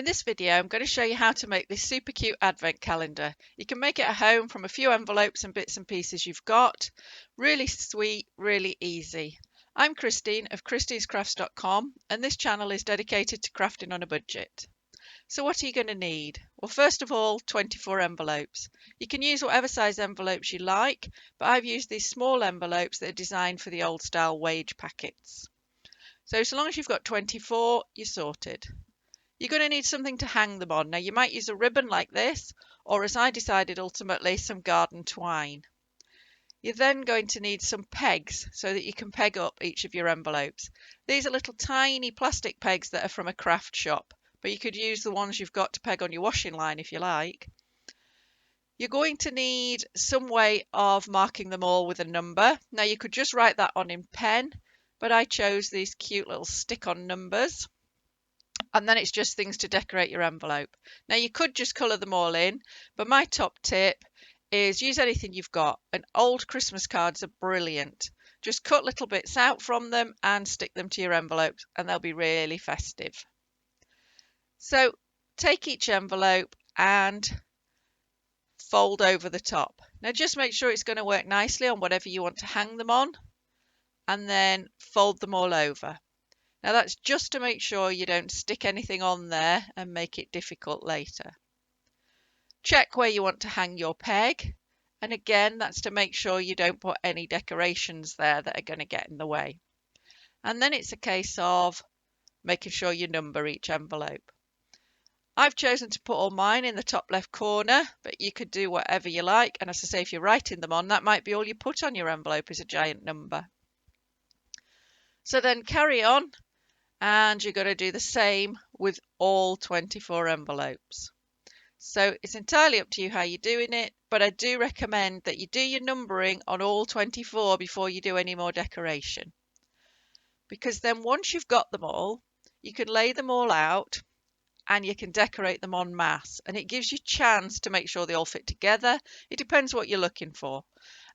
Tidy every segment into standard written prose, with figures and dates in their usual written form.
In this video, I'm going to show you how to make this super cute advent calendar. You can make it at home from a few envelopes and bits and pieces you've got. Really sweet, really easy. I'm Christine of christinescrafts.com, and this channel is dedicated to crafting on a budget. So what are you going to need? Well, first of all, 24 envelopes. You can use whatever size envelopes you like, but I've used these small envelopes that are designed for the old style wage packets. So long as you've got 24, you're sorted. You're going to need something to hang them on. Now you might use a ribbon like this, or as I decided ultimately, some garden twine. You're then going to need some pegs so that you can peg up each of your envelopes. These are little tiny plastic pegs that are from a craft shop, but you could use the ones you've got to peg on your washing line if you like. You're going to need some way of marking them all with a number. Now you could just write that on in pen, but I chose these cute little stick-on numbers. And then it's just things to decorate your envelope. Now you could just colour them all in, but my top tip is use anything you've got. And old Christmas cards are brilliant. Just cut little bits out from them and stick them to your envelopes, and they'll be really festive. So take each envelope and fold over the top. Now just make sure it's going to work nicely on whatever you want to hang them on, and then fold them all over. Now that's just to make sure you don't stick anything on there and make it difficult later. Check where you want to hang your peg, and again that's to make sure you don't put any decorations there that are going to get in the way. And then it's a case of making sure you number each envelope. I've chosen to put all mine in the top left corner, but you could do whatever you like, and as I say, if you're writing them on, that might be all you put on your envelope is a giant number. So then carry on. And you're going to do the same with all 24 envelopes. So it's entirely up to you how you're doing it, but I do recommend that you do your numbering on all 24 before you do any more decoration. Because then once you've got them all, you can lay them all out and you can decorate them en masse. And it gives you a chance to make sure they all fit together. It depends what you're looking for.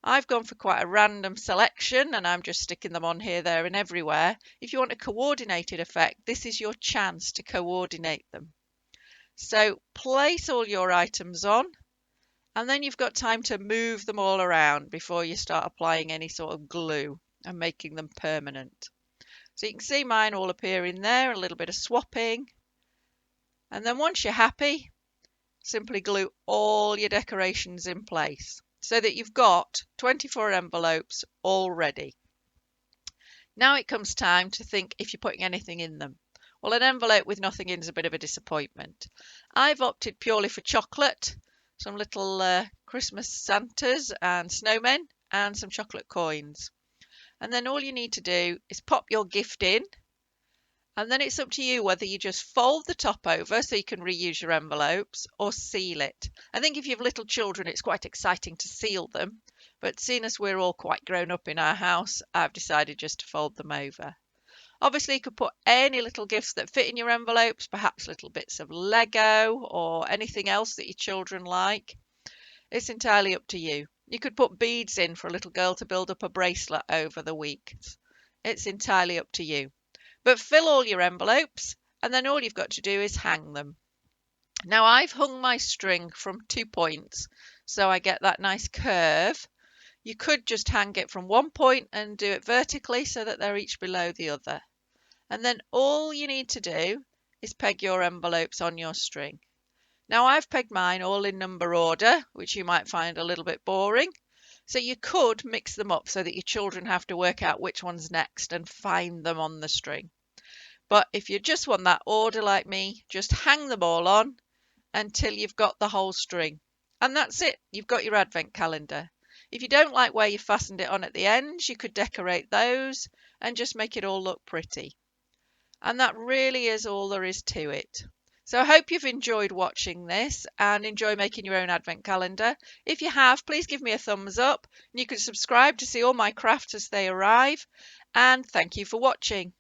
I've gone for quite a random selection and I'm just sticking them on here, there and everywhere. If you want a coordinated effect, this is your chance to coordinate them. So place all your items on, and then you've got time to move them all around before you start applying any sort of glue and making them permanent. So you can see mine all appearing there, a little bit of swapping. And then once you're happy, simply glue all your decorations in place, so that you've got 24 envelopes all ready. Now it comes time to think if you're putting anything in them. Well, an envelope with nothing in is a bit of a disappointment. I've opted purely for chocolate, some little Christmas Santas and snowmen, and some chocolate coins. And then all you need to do is pop your gift in, and then it's up to you whether you just fold the top over so you can reuse your envelopes or seal it. I think if you have little children, it's quite exciting to seal them, but seeing as we're all quite grown up in our house, I've decided just to fold them over. Obviously, you could put any little gifts that fit in your envelopes, perhaps little bits of Lego or anything else that your children like. It's entirely up to you. You could put beads in for a little girl to build up a bracelet over the week. It's entirely up to you. But fill all your envelopes, and then all you've got to do is hang them. Now I've hung my string from 2 points, so I get that nice curve. You could just hang it from 1 point and do it vertically so that they're each below the other. And then all you need to do is peg your envelopes on your string. Now I've pegged mine all in number order, which you might find a little bit boring. So you could mix them up so that your children have to work out which one's next and find them on the string. But if you just want that order like me, just hang them all on until you've got the whole string. And that's it. You've got your advent calendar. If you don't like where you fastened it on at the ends, you could decorate those and just make it all look pretty. And that really is all there is to it. So I hope you've enjoyed watching this and enjoy making your own advent calendar. If you have, please give me a thumbs up. And you can subscribe to see all my crafts as they arrive. And thank you for watching.